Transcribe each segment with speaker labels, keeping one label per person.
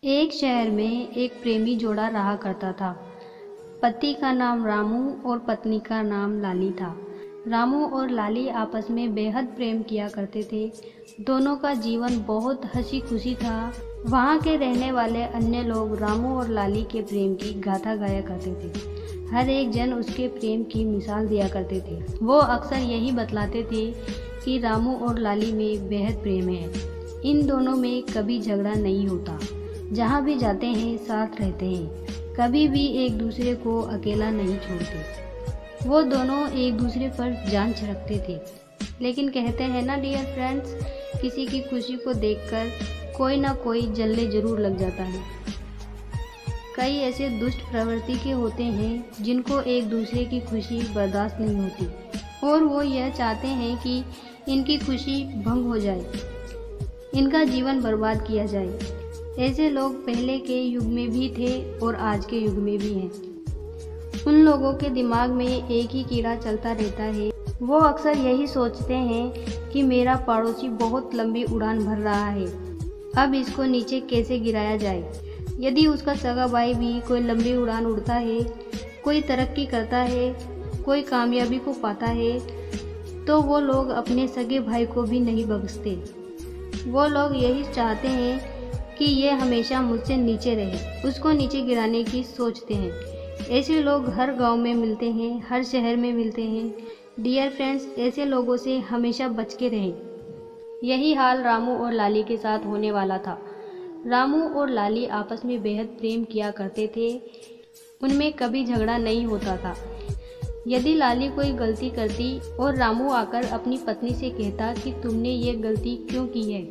Speaker 1: एक शहर में एक प्रेमी जोड़ा रहा करता था। पति का नाम रामू और पत्नी का नाम लाली था। रामू और लाली आपस में बेहद प्रेम किया करते थे। दोनों का जीवन बहुत हंसी खुशी था। वहाँ के रहने वाले अन्य लोग रामू और लाली के प्रेम की गाथा गाया करते थे। हर एक जन उसके प्रेम की मिसाल दिया करते थे। वो अक्सर यही बतलाते थे कि रामू और लाली में बेहद प्रेम है। इन दोनों में कभी झगड़ा नहीं होता। जहाँ भी जाते हैं साथ रहते हैं। कभी भी एक दूसरे को अकेला नहीं छोड़ते। वो दोनों एक दूसरे पर जान छिड़कते थे। लेकिन कहते हैं ना डियर फ्रेंड्स, किसी की खुशी को देखकर कोई ना कोई जलने जरूर लग जाता है। कई ऐसे दुष्ट प्रवृत्ति के होते हैं जिनको एक दूसरे की खुशी बर्दाश्त नहीं होती और वो यह चाहते हैं कि इनकी खुशी भंग हो जाए, इनका जीवन बर्बाद किया जाए। ऐसे लोग पहले के युग में भी थे और आज के युग में भी हैं। उन लोगों के दिमाग में एक ही कीड़ा चलता रहता है। वो अक्सर यही सोचते हैं कि मेरा पड़ोसी बहुत लंबी उड़ान भर रहा है, अब इसको नीचे कैसे गिराया जाए। यदि उसका सगा भाई भी कोई लंबी उड़ान उड़ता है, कोई तरक्की करता है, कोई कामयाबी को पाता है, तो वो लोग अपने सगे भाई को भी नहीं बख्शते। वो लोग यही चाहते हैं कि ये हमेशा मुझसे नीचे रहे, उसको नीचे गिराने की सोचते हैं। ऐसे लोग हर गांव में मिलते हैं, हर शहर में मिलते हैं। डियर फ्रेंड्स, ऐसे लोगों से हमेशा बच के रहें। यही हाल रामू और लाली के साथ होने वाला था। रामू और लाली आपस में बेहद प्रेम किया करते थे। उनमें कभी झगड़ा नहीं होता था। यदि लाली कोई गलती करती और रामू आकर अपनी पत्नी से कहता कि तुमने ये गलती क्यों की है,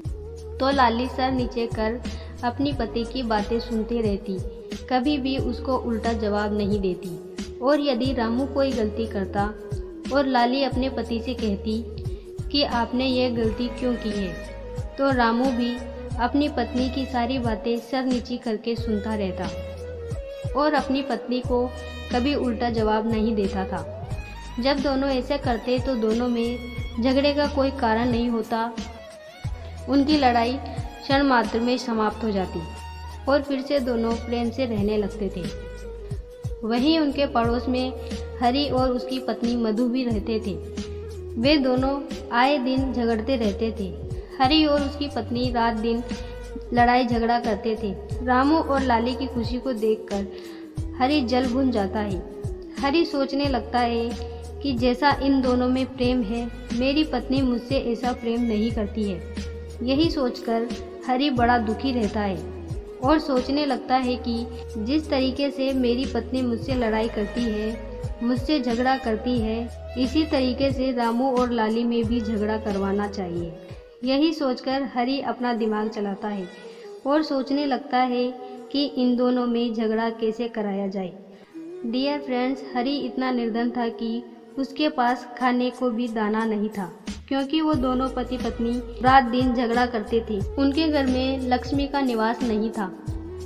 Speaker 1: तो लाली सर नीचे कर अपनी पति की बातें सुनती रहती, कभी भी उसको उल्टा जवाब नहीं देती। और यदि रामू कोई गलती करता और लाली अपने पति से कहती कि आपने ये गलती क्यों की है, तो रामू भी अपनी पत्नी की सारी बातें सर नीचे करके सुनता रहता और अपनी पत्नी को कभी उल्टा जवाब नहीं देता था। जब दोनों ऐसा करते तो दोनों में झगड़े का कोई कारण नहीं होता। उनकी लड़ाई क्षण मात्र में समाप्त हो जाती और फिर से दोनों प्रेम से रहने लगते थे। वहीं उनके पड़ोस में हरी और उसकी पत्नी मधु भी रहते थे। वे दोनों आए दिन झगड़ते रहते थे। हरी और उसकी पत्नी रात दिन लड़ाई झगड़ा करते थे। रामू और लाली की खुशी को देखकर हरी जल भुन जाता है। हरी सोचने लगता है कि जैसा इन दोनों में प्रेम है, मेरी पत्नी मुझसे ऐसा प्रेम नहीं करती है। यही सोचकर हरी बड़ा दुखी रहता है और सोचने लगता है कि जिस तरीके से मेरी पत्नी मुझसे लड़ाई करती है, मुझसे झगड़ा करती है, इसी तरीके से रामू और लाली में भी झगड़ा करवाना चाहिए। यही सोचकर हरी अपना दिमाग चलाता है और सोचने लगता है कि इन दोनों में झगड़ा कैसे कराया जाए। डियर फ्रेंड्स, हरी इतना निर्धन था कि उसके पास खाने को भी दाना नहीं था, क्योंकि वो दोनों पति पत्नी रात दिन झगड़ा करते थे। उनके घर में लक्ष्मी का निवास नहीं था,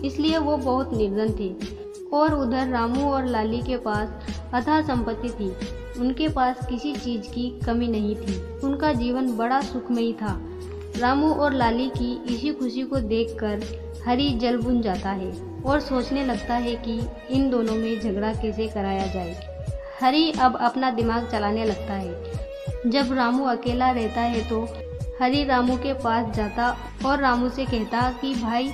Speaker 1: इसलिए वो बहुत निर्धन थे। और उधर रामू और लाली के पास अथाह संपत्ति थी। उनके पास किसी चीज की कमी नहीं थी। उनका जीवन बड़ा सुखमयी था। रामू और लाली की इसी खुशी को देखकर हरी जल भुन जाता है और सोचने लगता है कि इन दोनों में झगड़ा कैसे कराया जाए। हरी अब अपना दिमाग चलाने लगता है। जब रामू अकेला रहता है तो हरी रामू के पास जाता और रामू से कहता कि भाई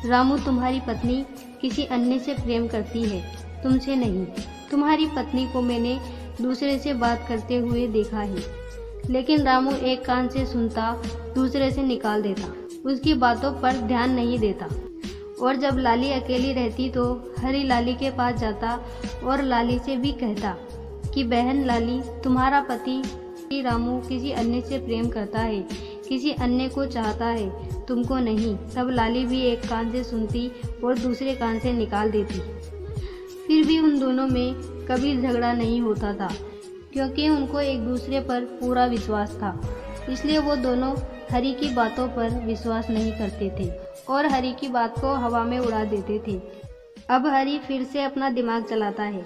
Speaker 1: रामू, तुम्हारी पत्नी किसी अन्य से प्रेम करती है, तुमसे नहीं। तुम्हारी पत्नी को मैंने दूसरे से बात करते हुए देखा है। लेकिन रामू एक कान से सुनता, दूसरे से निकाल देता, उसकी बातों पर ध्यान नहीं देता। और जब लाली अकेली रहती तो हरी लाली के पास जाता और लाली से भी कहता कि बहन लाली, तुम्हारा पति रामू किसी अन्य से प्रेम करता है, किसी अन्य को चाहता है, तुमको नहीं। तब लाली भी एक कान से सुनती और दूसरे कान से निकाल देती। फिर भी उन दोनों में कभी झगड़ा नहीं होता था, क्योंकि उनको एक दूसरे पर पूरा विश्वास था। इसलिए वो दोनों हरी की बातों पर विश्वास नहीं करते थे और हरी की बात को हवा में उड़ा देते थे। अब हरी फिर से अपना दिमाग चलाता है।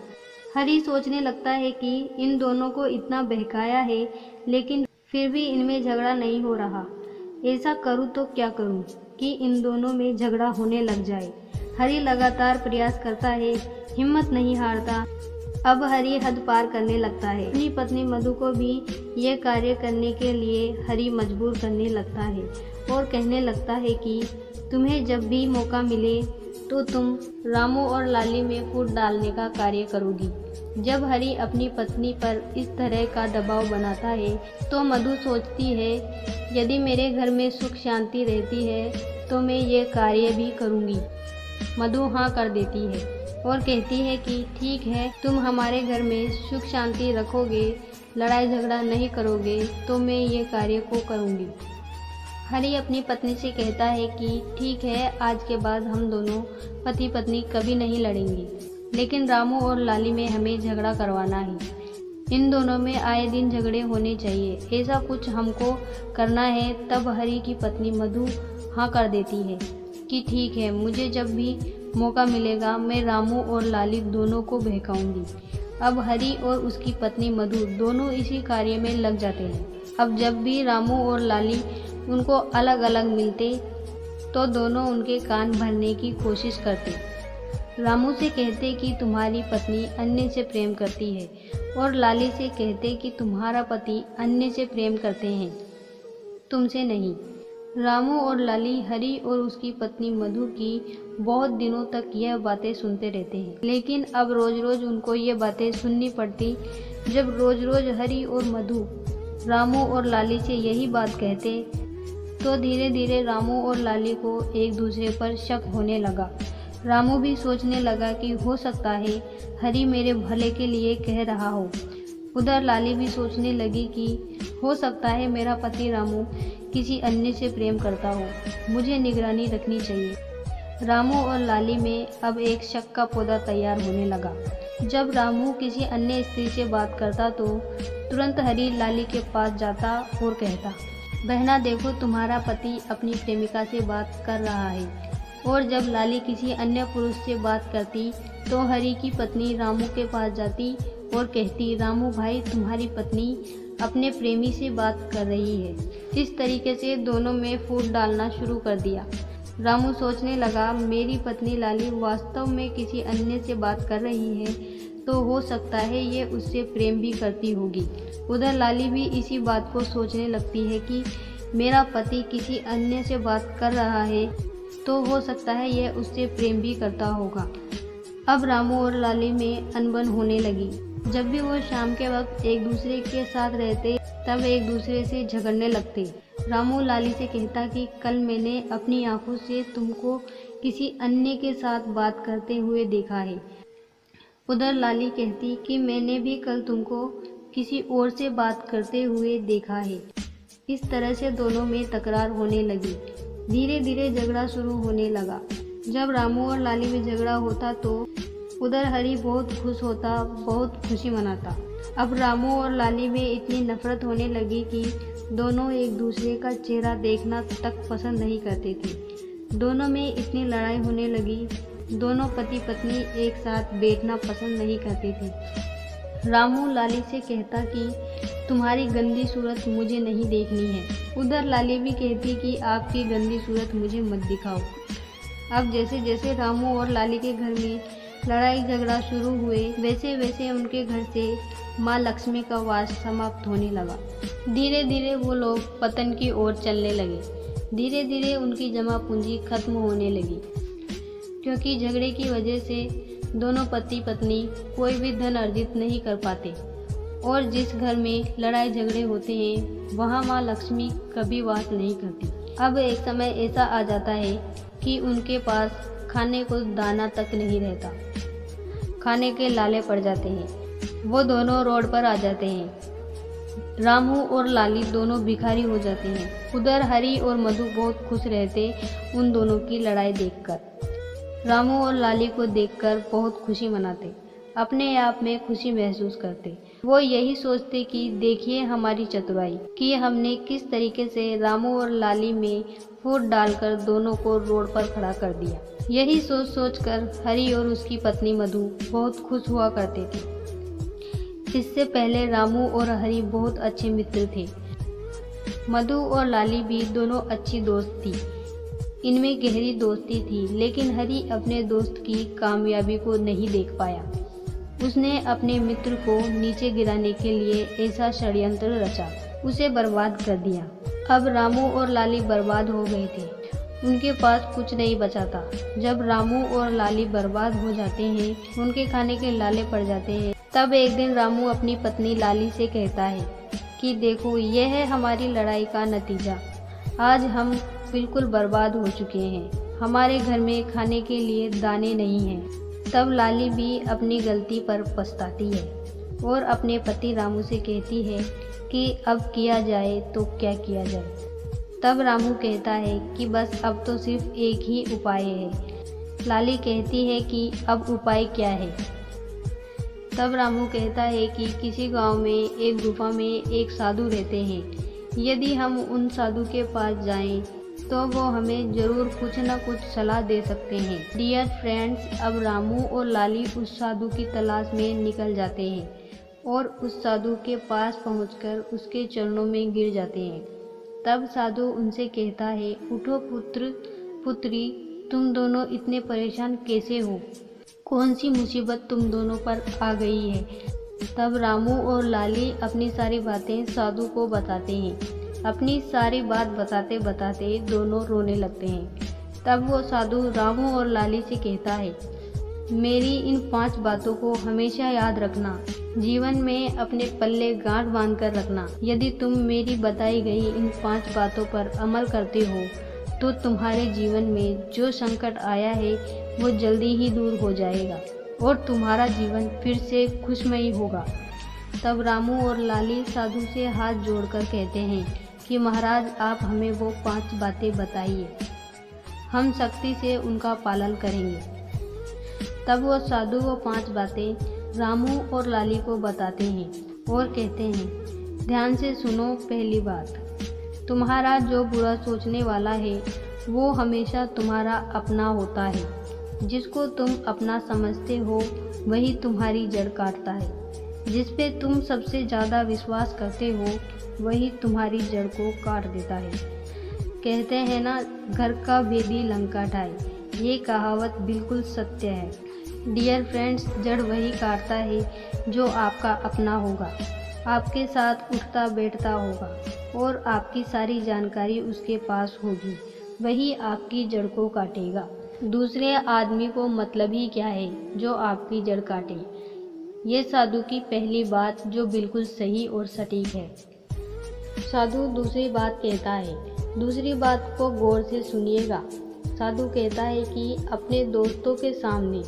Speaker 1: हरी सोचने लगता है कि इन दोनों को इतना बहकाया है, लेकिन फिर भी इनमें झगड़ा नहीं हो रहा। ऐसा करूँ तो क्या करूँ? कि इन दोनों में झगड़ा होने लग जाए। हरि लगातार प्रयास करता है, हिम्मत नहीं हारता। अब हरि हद पार करने लगता है। अपनी पत्नी मधु को भी यह कार्य करने के लिए हरि मजबूर करने लगता है और कहने लगता है कि तुम्हें जब भी मौका मिले तो तुम रामू और लाली में फूट डालने का कार्य करोगी। जब हरि अपनी पत्नी पर इस तरह का दबाव बनाता है तो मधु सोचती है, यदि मेरे घर में सुख शांति रहती है तो मैं ये कार्य भी करूँगी। मधु हाँ कर देती है और कहती है कि ठीक है, तुम हमारे घर में सुख शांति रखोगे, लड़ाई झगड़ा नहीं करोगे तो मैं ये कार्य को करूँगी। हरि अपनी पत्नी से कहता है कि ठीक है, आज के बाद हम दोनों पति पत्नी कभी नहीं लड़ेंगे, लेकिन रामू और लाली में हमें झगड़ा करवाना है। इन दोनों में आए दिन झगड़े होने चाहिए, ऐसा कुछ हमको करना है। तब हरि की पत्नी मधु हाँ कर देती है कि ठीक है, मुझे जब भी मौका मिलेगा मैं रामू और लाली दोनों को बहकाऊंगी। अब हरि और उसकी पत्नी मधु दोनों इसी कार्य में लग जाते हैं। अब जब भी रामू और लाली उनको अलग अलग मिलते तो दोनों उनके कान भरने की कोशिश करते। रामू से कहते कि तुम्हारी पत्नी अन्य से प्रेम करती है और लाली से कहते कि तुम्हारा पति अन्य से प्रेम करते हैं, तुमसे नहीं। रामू और लाली हरि और उसकी पत्नी मधु की बहुत दिनों तक यह बातें सुनते रहते हैं, लेकिन अब रोज रोज उनको ये बातें सुननी पड़ती। जब रोज रोज हरि और मधु रामू और लाली से यही बात कहते तो धीरे धीरे रामू और लाली को एक दूसरे पर शक होने लगा। रामू भी सोचने लगा कि हो सकता है हरि मेरे भले के लिए कह रहा हो। उधर लाली भी सोचने लगी कि हो सकता है मेरा पति रामू किसी अन्य से प्रेम करता हो, मुझे निगरानी रखनी चाहिए। रामू और लाली में अब एक शक का पौधा तैयार होने लगा। जब रामू किसी अन्य स्त्री से बात करता तो तुरंत हरि लाली के पास जाता और कहता, बहना देखो, तुम्हारा पति अपनी प्रेमिका से बात कर रहा है। और जब लाली किसी अन्य पुरुष से बात करती तो हरि की पत्नी रामू के पास जाती और कहती, रामू भाई, तुम्हारी पत्नी अपने प्रेमी से बात कर रही है। इस तरीके से दोनों में फूट डालना शुरू कर दिया। रामू सोचने लगा, मेरी पत्नी लाली वास्तव में किसी अन्य से बात कर रही है तो हो सकता है ये उससे प्रेम भी करती होगी। उधर लाली भी इसी बात को सोचने लगती है कि मेरा पति किसी अन्य से बात कर रहा है तो हो सकता है यह उससे प्रेम भी करता होगा। अब रामू और लाली में अनबन होने लगी। जब भी वो शाम के वक्त एक दूसरे के साथ रहते तब एक दूसरे से झगड़ने लगते। रामू लाली से कहता कि कल मैंने अपनी आंखों से तुमको किसी अन्य के साथ बात करते हुए देखा है। उधर लाली कहती कि मैंने भी कल तुमको किसी और से बात करते हुए देखा है। इस तरह से दोनों में तकरार होने लगी। धीरे धीरे झगड़ा शुरू होने लगा। जब रामू और लाली में झगड़ा होता तो उधर हरि बहुत खुश होता, बहुत खुशी मनाता। अब रामू और लाली में इतनी नफरत होने लगी कि दोनों एक दूसरे का चेहरा देखना तक पसंद नहीं करते थे। दोनों में इतनी लड़ाई होने लगी, दोनों पति पत्नी एक साथ बैठना पसंद नहीं करते थे। रामू लाली से कहता कि तुम्हारी गंदी सूरत मुझे नहीं देखनी है। उधर लाली भी कहती कि आपकी गंदी सूरत मुझे मत दिखाओ। अब जैसे जैसे रामू और लाली के घर में लड़ाई झगड़ा शुरू हुए वैसे वैसे उनके घर से माँ लक्ष्मी का वास समाप्त होने लगा। धीरे धीरे वो लोग पतन की ओर चलने लगे। धीरे धीरे उनकी जमा पूंजी खत्म होने लगी, क्योंकि झगड़े की वजह से दोनों पति पत्नी कोई भी धन अर्जित नहीं कर पाते और जिस घर में लड़ाई झगड़े होते हैं वहाँ माँ लक्ष्मी कभी वास नहीं करती। अब एक समय ऐसा आ जाता है कि उनके पास खाने को दाना तक नहीं रहता, खाने के लाले पड़ जाते हैं। वो दोनों रोड पर आ जाते हैं। रामू और लाली दोनों भिखारी हो जाते हैं। उधर हरि और मधु बहुत खुश रहते उन दोनों की लड़ाई देखकर। रामू और लाली को देखकर बहुत खुशी मनाते, अपने आप में खुशी महसूस करते। वो यही सोचते कि देखिए हमारी चतुराई कि हमने किस तरीके से रामू और लाली में फूट डालकर दोनों को रोड पर खड़ा कर दिया। यही सोच सोच कर हरि और उसकी पत्नी मधु बहुत खुश हुआ करते थे। इससे पहले रामू और हरि बहुत अच्छे मित्र थे। मधु और लाली भी दोनों अच्छी दोस्त थी। इनमें गहरी दोस्ती थी, लेकिन हरि अपने दोस्त की कामयाबी को नहीं देख पाया। उसने अपने मित्र को नीचे गिराने के लिए ऐसा षड्यंत्र रचा, उसे बर्बाद कर दिया। अब रामू और लाली बर्बाद हो गए थे, उनके पास कुछ नहीं बचा था। जब रामू और लाली बर्बाद हो जाते हैं, उनके खाने के लाले पड़ जाते हैं, तब एक दिन रामू अपनी पत्नी लाली से कहता है कि देखो, यह है हमारी लड़ाई का नतीजा। आज हम बिल्कुल बर्बाद हो चुके हैं, हमारे घर में खाने के लिए दाने नहीं हैं। तब लाली भी अपनी गलती पर पछताती है और अपने पति रामू से कहती है कि अब किया जाए तो क्या किया जाए। तब रामू कहता है कि बस अब तो सिर्फ एक ही उपाय है। लाली कहती है कि अब उपाय क्या है। तब रामू कहता है कि किसी गांव में एक गुफा में एक साधु रहते हैं, यदि हम उन साधु के पास जाएं तो वो हमें ज़रूर कुछ न कुछ सलाह दे सकते हैं। डियर फ्रेंड्स, अब रामू और लाली उस साधु की तलाश में निकल जाते हैं और उस साधु के पास पहुंचकर उसके चरणों में गिर जाते हैं। तब साधु उनसे कहता है, उठो पुत्र पुत्री, तुम दोनों इतने परेशान कैसे हो? कौन सी मुसीबत तुम दोनों पर आ गई है? तब रामू और लाली अपनी सारी बातें साधु को बताते हैं। अपनी सारी बात बताते बताते दोनों रोने लगते हैं। तब वो साधु रामू और लाली से कहता है, मेरी इन 5 बातों को हमेशा याद रखना, जीवन में अपने पल्ले गांठ बांध कर रखना। यदि तुम मेरी बताई गई इन 5 बातों पर अमल करते हो तो तुम्हारे जीवन में जो संकट आया है वो जल्दी ही दूर हो जाएगा और तुम्हारा जीवन फिर से खुशमयी होगा। तब रामू और लाली साधु से हाथ जोड़कर कहते हैं कि महाराज, आप हमें वो 5 बातें बताइए, हम सख्ती से उनका पालन करेंगे। तब वो साधु वो 5 बातें रामू और लाली को बताते हैं और कहते हैं, ध्यान से सुनो। पहली बात, तुम्हारा जो बुरा सोचने वाला है वो हमेशा तुम्हारा अपना होता है। जिसको तुम अपना समझते हो वही तुम्हारी जड़ काटता है। जिस पे तुम सबसे ज़्यादा विश्वास करते हो वही तुम्हारी जड़ को काट देता है। कहते हैं ना, घर का भेदी लंका ढाए, ये कहावत बिल्कुल सत्य है। डियर फ्रेंड्स, जड़ वही काटता है जो आपका अपना होगा, आपके साथ उठता बैठता होगा और आपकी सारी जानकारी उसके पास होगी, वही आपकी जड़ को काटेगा। दूसरे आदमी को मतलब ही क्या है जो आपकी जड़ काटे। ये साधु की पहली बात जो बिल्कुल सही और सटीक है। साधु दूसरी बात कहता है, दूसरी बात को गौर से सुनिएगा। साधु कहता है कि अपने दोस्तों के सामने,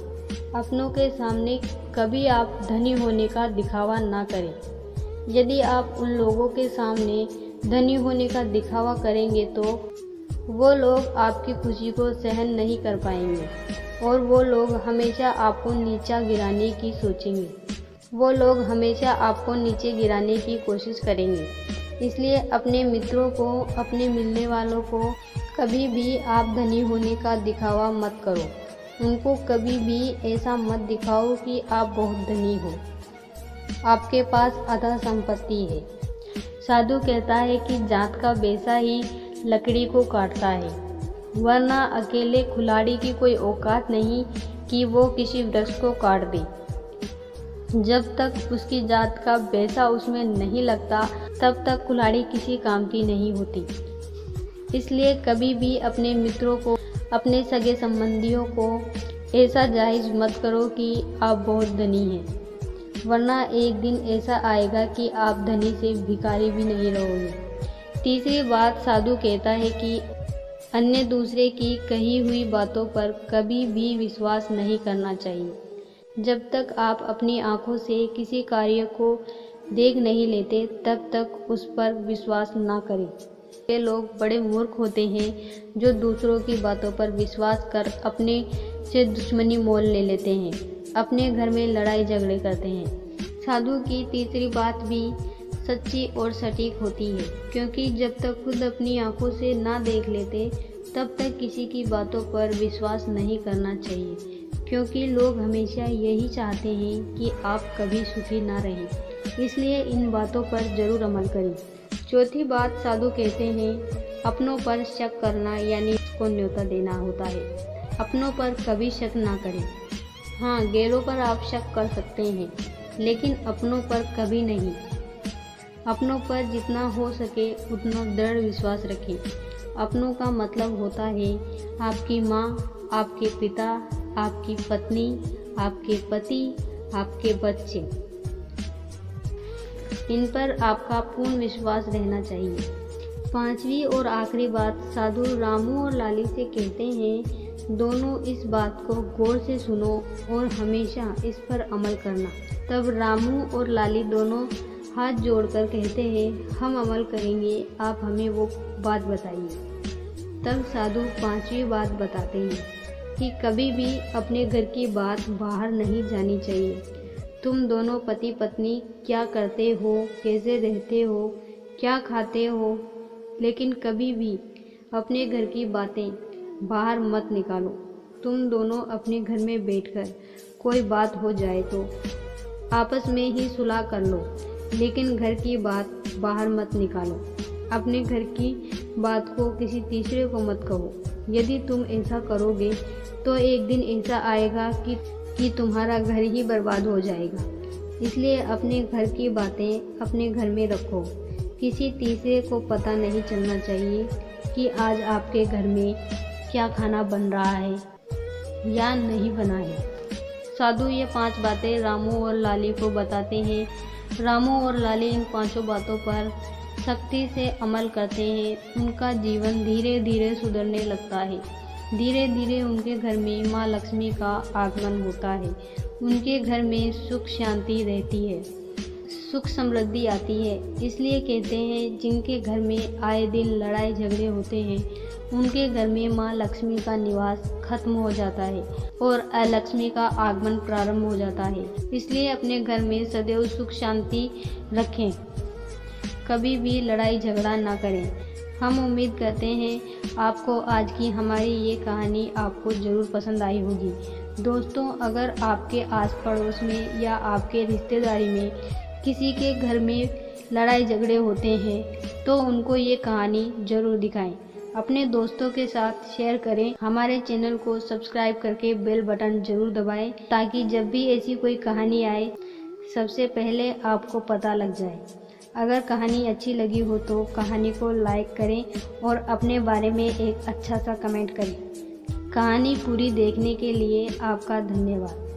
Speaker 1: अपनों के सामने कभी आप धनी होने का दिखावा ना करें। यदि आप उन लोगों के सामने धनी होने का दिखावा करेंगे तो वो लोग आपकी खुशी को सहन नहीं कर पाएंगे और वो लोग हमेशा आपको नीचा गिराने की सोचेंगे। वो लोग हमेशा आपको नीचे गिराने की कोशिश करेंगे। इसलिए अपने मित्रों को, अपने मिलने वालों को कभी भी आप धनी होने का दिखावा मत करो। उनको कभी भी ऐसा मत दिखाओ कि आप बहुत धनी हो, आपके पास आधा संपत्ति है। साधु कहता है कि जात का बेसा ही लकड़ी को काटता है, वरना अकेले कुल्हाड़ी की कोई औकात नहीं कि वो किसी वृक्ष को काट दे। जब तक उसकी जात का बेसा उसमें नहीं लगता तब तक कुल्हाड़ी किसी काम की नहीं होती। इसलिए कभी भी अपने मित्रों को, अपने सगे संबंधियों को ऐसा जाहिर मत करो कि आप बहुत धनी हैं, वरना एक दिन ऐसा आएगा कि आप धनी से भिखारी भी नहीं रहोगे। तीसरी बात, साधु कहता है कि अन्य दूसरे की कही हुई बातों पर कभी भी विश्वास नहीं करना चाहिए। जब तक आप अपनी आंखों से किसी कार्य को देख नहीं लेते तब तक उस पर विश्वास ना करें। ये लोग बड़े मूर्ख होते हैं जो दूसरों की बातों पर विश्वास कर अपने से दुश्मनी मोल ले लेते हैं, अपने घर में लड़ाई झगड़े करते हैं। साधु की तीसरी बात भी सच्ची और सटीक होती है, क्योंकि जब तक खुद अपनी आंखों से ना देख लेते तब तक किसी की बातों पर विश्वास नहीं करना चाहिए, क्योंकि लोग हमेशा यही चाहते हैं कि आप कभी सुखी ना रहें। इसलिए इन बातों पर जरूर अमल करें। चौथी बात, साधु कहते हैं अपनों पर शक करना यानी को न्योता देना होता है। अपनों पर कभी शक ना करें। हाँ, गैरों पर आप शक कर सकते हैं, लेकिन अपनों पर कभी नहीं। अपनों पर जितना हो सके उतना दृढ़ विश्वास रखें। अपनों का मतलब होता है आपकी माँ, आपके पिता, आपकी पत्नी, आपके पति, आपके बच्चे। इन पर आपका पूर्ण विश्वास रहना चाहिए। पांचवी और आखिरी बात साधु रामू और लाली से कहते हैं, दोनों इस बात को गौर से सुनो और हमेशा इस पर अमल करना। तब रामू और लाली दोनों हाथ जोड़कर कहते हैं, हम अमल करेंगे, आप हमें वो बात बताइए। तब साधु पांचवी बात बताते हैं कि कभी भी अपने घर की बात बाहर नहीं जानी चाहिए। तुम दोनों पति पत्नी क्या करते हो, कैसे रहते हो, क्या खाते हो, लेकिन कभी भी अपने घर की बातें बाहर मत निकालो। तुम दोनों अपने घर में बैठकर कोई बात हो जाए तो आपस में ही सुलह कर लो, लेकिन घर की बात बाहर मत निकालो। अपने घर की बात को किसी तीसरे को मत कहो। यदि तुम ऐसा करोगे तो एक दिन ऐसा आएगा कि तुम्हारा घर ही बर्बाद हो जाएगा। इसलिए अपने घर की बातें अपने घर में रखो। किसी तीसरे को पता नहीं चलना चाहिए कि आज आपके घर में क्या खाना बन रहा है या नहीं बना है। साधु ये 5 बातें रामू और लाली को बताते हैं। रामू और लाली इन 5 बातों पर सख्ती से अमल करते हैं। उनका जीवन धीरे धीरे सुधरने लगता है। धीरे धीरे उनके घर में माँ लक्ष्मी का आगमन होता है। उनके घर में सुख शांति रहती है, सुख समृद्धि आती है। इसलिए कहते हैं, जिनके घर में आए दिन लड़ाई झगड़े होते हैं उनके घर में माँ लक्ष्मी का निवास खत्म हो जाता है और अलक्ष्मी का आगमन प्रारंभ हो जाता है। इसलिए अपने घर में सदैव सुख शांति रखें, कभी भी लड़ाई झगड़ा ना करें। हम उम्मीद करते हैं आपको आज की हमारी ये कहानी आपको ज़रूर पसंद आई होगी। दोस्तों, अगर आपके आस पड़ोस में या आपके रिश्तेदारी में किसी के घर में लड़ाई झगड़े होते हैं तो उनको ये कहानी ज़रूर दिखाएं। अपने दोस्तों के साथ शेयर करें। हमारे चैनल को सब्सक्राइब करके बेल बटन ज़रूर दबाएं ताकि जब भी ऐसी कोई कहानी आए सबसे पहले आपको पता लग जाए। अगर कहानी अच्छी लगी हो तो कहानी को लाइक करें और अपने बारे में एक अच्छा सा कमेंट करें। कहानी पूरी देखने के लिए आपका धन्यवाद।